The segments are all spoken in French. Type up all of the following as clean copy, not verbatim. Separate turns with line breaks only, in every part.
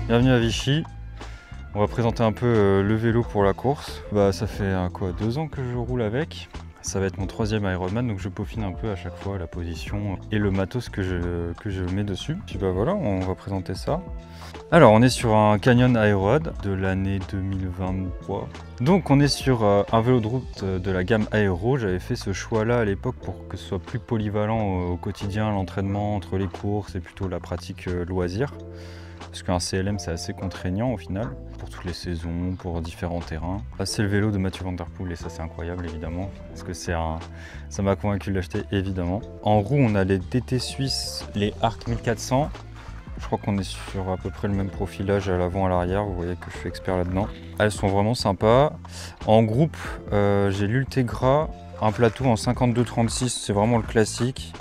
Bienvenue à Vichy. On va présenter un peu le vélo pour la course. Ça fait quoi, 2 ans que je roule avec. Ça va être mon 3e Ironman, donc je peaufine un peu à chaque fois la position et le matos que je mets dessus. Puis voilà, on va présenter ça. Alors on est sur un Canyon Aeroad de l'année 2023. Donc on est sur un vélo de route de la gamme Aero. J'avais fait ce choix là à l'époque pour que ce soit plus polyvalent au quotidien, l'entraînement entre les courses et plutôt la pratique loisir. Parce qu'un CLM c'est assez contraignant au final, pour toutes les saisons, pour différents terrains. C'est le vélo de Mathieu Van Der Poel et ça c'est incroyable évidemment, parce que ça m'a convaincu de l'acheter évidemment. En roue on a les DT suisses, les Arc 1400. Je crois qu'on est sur à peu près le même profilage à l'avant et à l'arrière, vous voyez que je suis expert là-dedans. Elles sont vraiment sympas. En groupe, j'ai l'Ultegra, un plateau en 52-36, c'est vraiment le classique.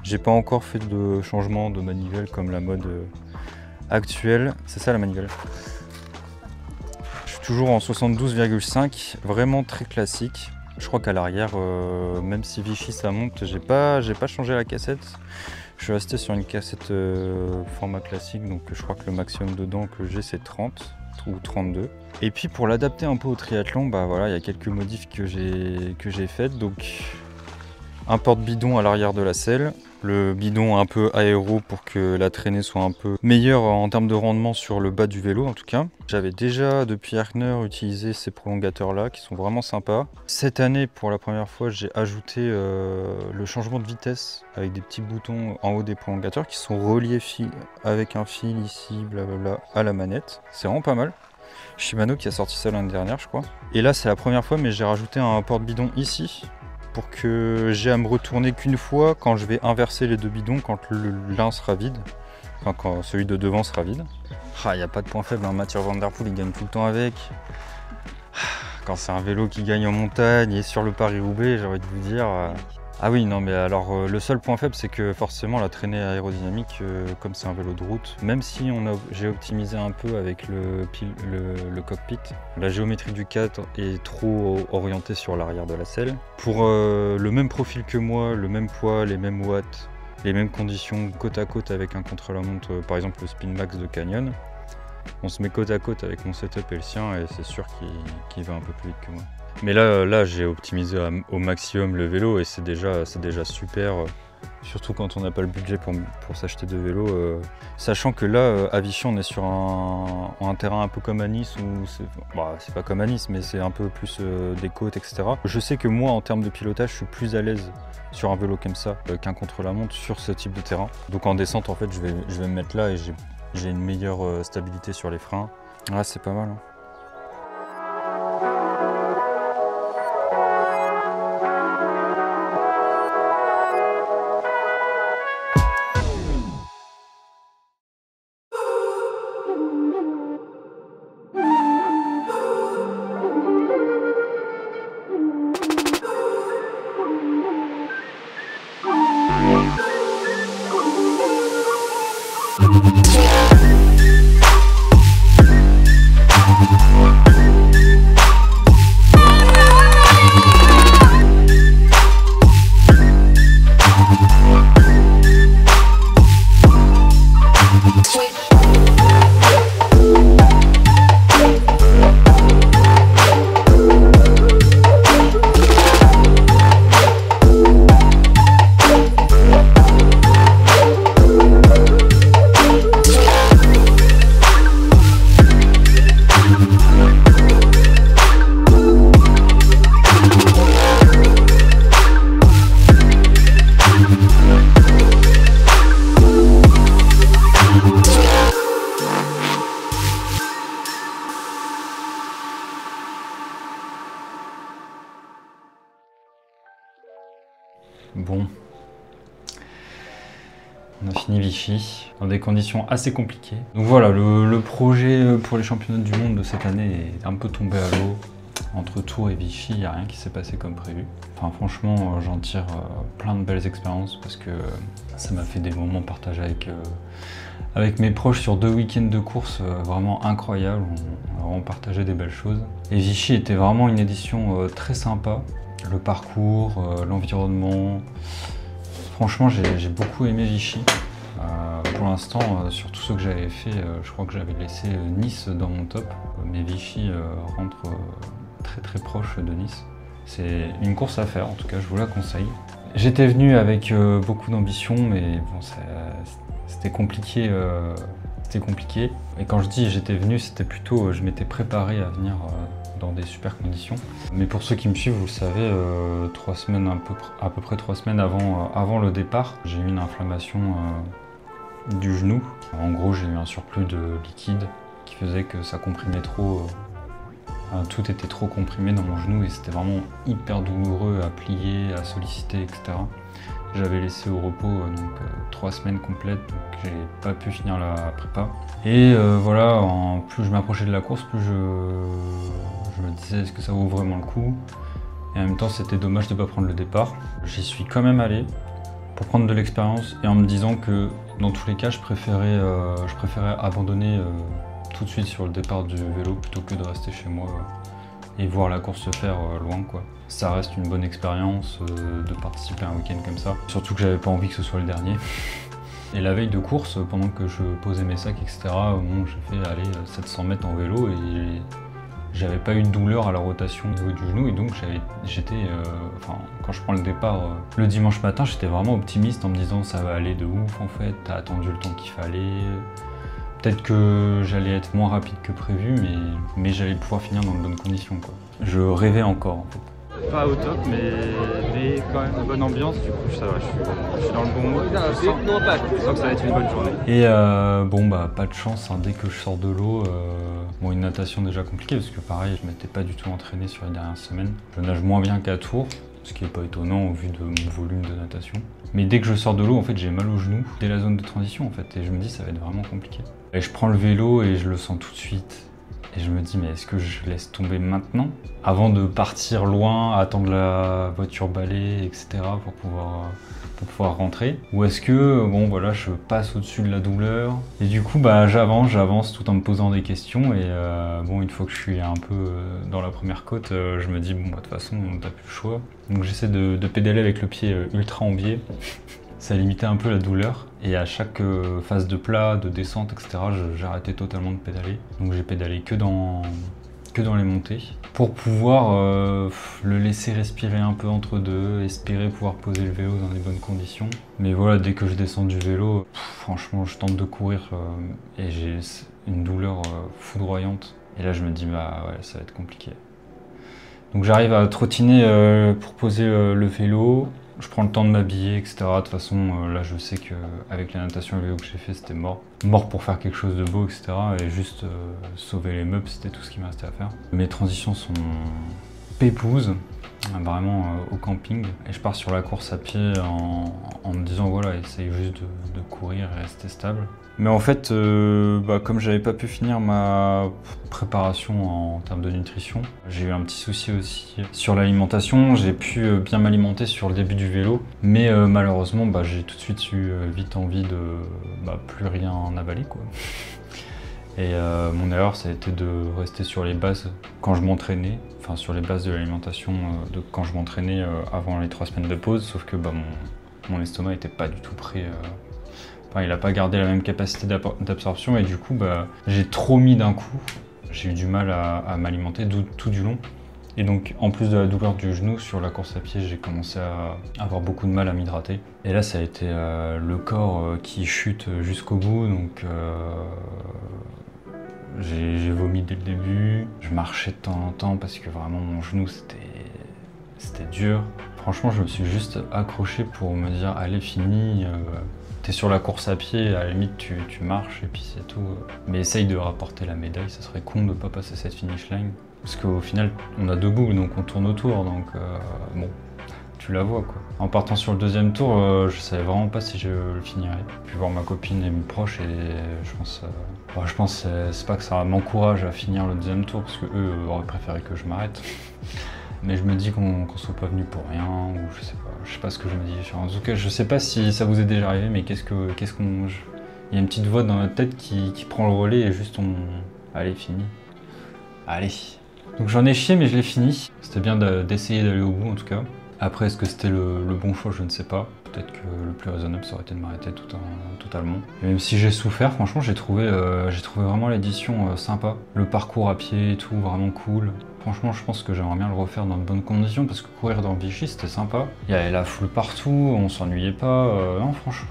J'ai pas encore fait de changement de manivelle comme la mode actuelle. C'est ça la manivelle. Je suis toujours en 72,5, vraiment très classique. Je crois qu'à l'arrière, même si Vichy ça monte, j'ai pas changé la cassette. Je suis resté sur une cassette format classique, donc je crois que le maximum dedans que j'ai c'est 30 ou 32. Et puis pour l'adapter un peu au triathlon, voilà, il y a quelques modifs que j'ai faites. Donc un porte-bidon à l'arrière de la selle, le bidon un peu aéro pour que la traînée soit un peu meilleure en termes de rendement sur le bas du vélo en tout cas. J'avais déjà depuis Herkner utilisé ces prolongateurs là qui sont vraiment sympas. Cette année pour la première fois j'ai ajouté le changement de vitesse avec des petits boutons en haut des prolongateurs qui sont reliés avec un fil ici blablabla à la manette. C'est vraiment pas mal. Shimano qui a sorti ça l'année dernière je crois. Et là c'est la première fois mais j'ai rajouté un porte-bidon ici pour que j'ai à me retourner qu'une fois quand je vais inverser les deux bidons quand l'un sera vide, enfin quand celui de devant sera vide. Il n'y a pas de point faible, hein. Mathieu Van Der Poel il gagne tout le temps avec. Quand c'est un vélo qui gagne en montagne et sur le Paris-Roubaix, j'ai envie de vous dire... Ah oui, non mais alors le seul point faible c'est que forcément la traînée aérodynamique, comme c'est un vélo de route, même si j'ai optimisé un peu avec le cockpit, la géométrie du cadre est trop orientée sur l'arrière de la selle. Pour le même profil que moi, le même poids, les mêmes watts, les mêmes conditions côte à côte avec un contre-la-montre, par exemple le Spin Max de Canyon, on se met côte à côte avec mon setup et le sien et c'est sûr qu'il va un peu plus vite que moi. Mais là j'ai optimisé au maximum le vélo et c'est déjà super, surtout quand on n'a pas le budget pour s'acheter de vélo. Sachant que là, à Vichy, on est sur un terrain un peu comme à Nice, où c'est pas comme à Nice, mais c'est un peu plus des côtes, etc. Je sais que moi, en termes de pilotage, je suis plus à l'aise sur un vélo comme ça qu'un contre-la-montre sur ce type de terrain. Donc en descente, en fait, je vais me mettre là et j'ai une meilleure stabilité sur les freins. Ah, c'est pas mal, hein. Bon, on a fini Vichy dans des conditions assez compliquées. Donc voilà, le projet pour les championnats du monde de cette année est un peu tombé à l'eau. Entre Tours et Vichy, il n'y a rien qui s'est passé comme prévu. Enfin franchement, j'en tire plein de belles expériences parce que ça m'a fait des moments partagés avec mes proches sur 2 week-ends de course vraiment incroyables. On a vraiment partagé des belles choses. Et Vichy était vraiment une édition très sympa. Le parcours, l'environnement. Franchement, j'ai beaucoup aimé Vichy. Pour l'instant, sur tous ceux que j'avais fait, je crois que j'avais laissé Nice dans mon top. Mais Vichy rentre très proche de Nice. C'est une course à faire, en tout cas, je vous la conseille. J'étais venu avec beaucoup d'ambition, mais bon, c'était compliqué. Et quand je dis j'étais venu, c'était plutôt je m'étais préparé à venir dans des super conditions. Mais pour ceux qui me suivent, vous le savez, 3 semaines, à peu près 3 semaines avant le départ, j'ai eu une inflammation du genou. En gros, j'ai eu un surplus de liquide qui faisait que ça comprimait trop. Tout était trop comprimé dans mon genou et c'était vraiment hyper douloureux à plier, à solliciter, etc. J'avais laissé au repos 3 semaines complètes, donc j'ai pas pu finir la prépa. Et voilà, plus je m'approchais de la course, plus je me disais est-ce que ça vaut vraiment le coup. Et en même temps, c'était dommage de ne pas prendre le départ. J'y suis quand même allé pour prendre de l'expérience et en me disant que dans tous les cas, je préférais abandonner tout de suite sur le départ du vélo plutôt que de rester chez moi et voir la course se faire loin, quoi. Ça reste une bonne expérience de participer à un week-end comme ça. Surtout que j'avais pas envie que ce soit le dernier. Et la veille de course, pendant que je posais mes sacs, etc., bon, j'ai fait aller 700 mètres en vélo et j'avais pas eu de douleur à la rotation au niveau du genou et donc quand je prends le départ le dimanche matin, j'étais vraiment optimiste en me disant ça va aller de ouf en fait, t'as attendu le temps qu'il fallait. Peut-être que j'allais être moins rapide que prévu, mais j'allais pouvoir finir dans de bonnes conditions, quoi. Je rêvais encore en fait. Pas au top, mais quand même une bonne ambiance, du coup ça va, je suis dans le bon mood, je sens que ça va être une bonne journée. Et bon bah pas de chance, hein, dès que je sors de l'eau, bon une natation déjà compliquée parce que pareil je m'étais pas du tout entraîné sur les dernières semaines. Je nage moins bien qu'à Tours, ce qui n'est pas étonnant au vu de mon volume de natation. Mais dès que je sors de l'eau, en fait j'ai mal au genou, dès la zone de transition en fait, et je me dis ça va être vraiment compliqué. Et je prends le vélo et je le sens tout de suite. Et je me dis, mais est-ce que je laisse tomber maintenant? Avant de partir loin, attendre la voiture balai, etc. pour pouvoir rentrer? Ou est-ce que, bon voilà, je passe au-dessus de la douleur? Et du coup, bah j'avance tout en me posant des questions. Et bon, une fois que je suis un peu dans la première côte, je me dis, bon, bah, de toute façon, t'as plus le choix. Donc j'essaie de pédaler avec le pied ultra en biais. Ça limitait un peu la douleur et à chaque phase de plat, de descente, etc., j'arrêtais totalement de pédaler. Donc j'ai pédalé que dans les montées pour pouvoir le laisser respirer un peu entre deux, espérer pouvoir poser le vélo dans les bonnes conditions. Mais voilà, dès que je descends du vélo, franchement, je tente de courir et j'ai une douleur foudroyante. Et là, je me dis, bah ouais, ça va être compliqué. Donc j'arrive à trottiner pour poser le vélo. Je prends le temps de m'habiller, etc. De toute façon, là, je sais qu'avec la natation et le vélo que j'ai fait, c'était mort. Mort pour faire quelque chose de beau, etc. Et juste sauver les meubles, c'était tout ce qui me restait à faire. Mes transitions sont pépouses, vraiment au camping. Et je pars sur la course à pied en me disant, voilà, essaye juste de courir et rester stable. Mais en fait, comme j'avais pas pu finir ma préparation en termes de nutrition, j'ai eu un petit souci aussi sur l'alimentation. J'ai pu bien m'alimenter sur le début du vélo, mais malheureusement, j'ai tout de suite eu vite envie de plus rien avaler, quoi. Et mon erreur, ça a été de rester sur les bases quand je m'entraînais, enfin sur les bases de l'alimentation de quand je m'entraînais avant les 3 semaines de pause, sauf que mon estomac n'était pas du tout prêt. Il n'a pas gardé la même capacité d'absorption et du coup, j'ai trop mis d'un coup. J'ai eu du mal à m'alimenter tout du long. Et donc, en plus de la douleur du genou, sur la course à pied, j'ai commencé à avoir beaucoup de mal à m'hydrater. Et là, ça a été le corps qui chute jusqu'au bout. Donc, j'ai vomi dès le début. Je marchais de temps en temps parce que vraiment, mon genou, c'était dur. Franchement, je me suis juste accroché pour me dire, allez, fini. T'es sur la course à pied, à la limite tu marches et puis c'est tout. Mais essaye de rapporter la médaille, ça serait con de ne pas passer cette finish line. Parce qu'au final, on a 2 boucles, donc on tourne autour, donc bon, tu la vois quoi. En partant sur le deuxième tour, je savais vraiment pas si je le finirais. Puis voir ma copine et mes proches et je pense c'est pas que ça m'encourage à finir le deuxième tour, parce que eux auraient préféré que je m'arrête. Mais je me dis qu'on soit pas venu pour rien, ou je sais pas ce que je me dis. En tout cas, je sais pas si ça vous est déjà arrivé, mais qu'est-ce qu'on... Il y a une petite voix dans notre tête qui prend le relais et juste allez, fini. Allez. Donc j'en ai chié, mais je l'ai fini. C'était bien d'essayer d'aller au bout en tout cas. Après, est-ce que c'était le bon choix? Je ne sais pas. Peut-être que le plus raisonnable, ça aurait été de m'arrêter totalement. Et même si j'ai souffert, franchement, j'ai trouvé vraiment l'édition sympa. Le parcours à pied et tout, vraiment cool. Franchement, je pense que j'aimerais bien le refaire dans de bonnes conditions parce que courir dans Vichy, c'était sympa. Il y avait la foule partout, on s'ennuyait pas. Non, franchement,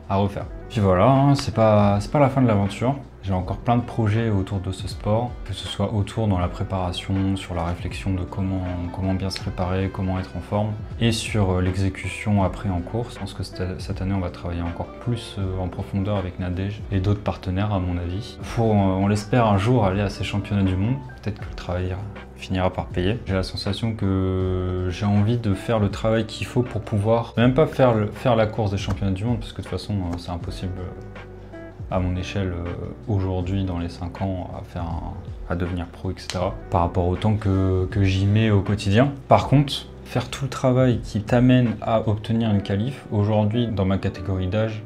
à refaire. Puis voilà, hein, c'est pas la fin de l'aventure. J'ai encore plein de projets autour de ce sport, que ce soit autour dans la préparation, sur la réflexion de comment bien se préparer, comment être en forme, et sur l'exécution après en course. Je pense que cette année, on va travailler encore plus en profondeur avec Nadège et d'autres partenaires, à mon avis. Pour, on l'espère, un jour aller à ces championnats du monde. Peut-être que le travail finira par payer. J'ai la sensation que j'ai envie de faire le travail qu'il faut pour pouvoir, même pas faire la course des championnats du monde, parce que de toute façon, c'est impossible à mon échelle aujourd'hui, dans les 5 ans, à devenir pro, etc. Par rapport au temps que j'y mets au quotidien. Par contre, faire tout le travail qui t'amène à obtenir une qualif, aujourd'hui, dans ma catégorie d'âge,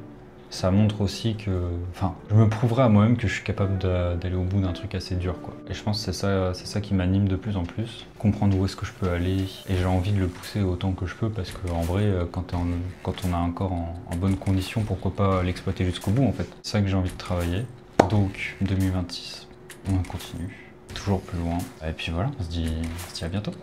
ça montre aussi que... Enfin, je me prouverai à moi-même que je suis capable d'aller au bout d'un truc assez dur, quoi. Et je pense que c'est ça qui m'anime de plus en plus. Comprendre où est-ce que je peux aller. Et j'ai envie de le pousser autant que je peux parce qu'en vrai, quand on a un corps en bonne condition, pourquoi pas l'exploiter jusqu'au bout, en fait. C'est ça que j'ai envie de travailler. Donc, 2026, on continue. Toujours plus loin. Et puis voilà, on se dit à bientôt.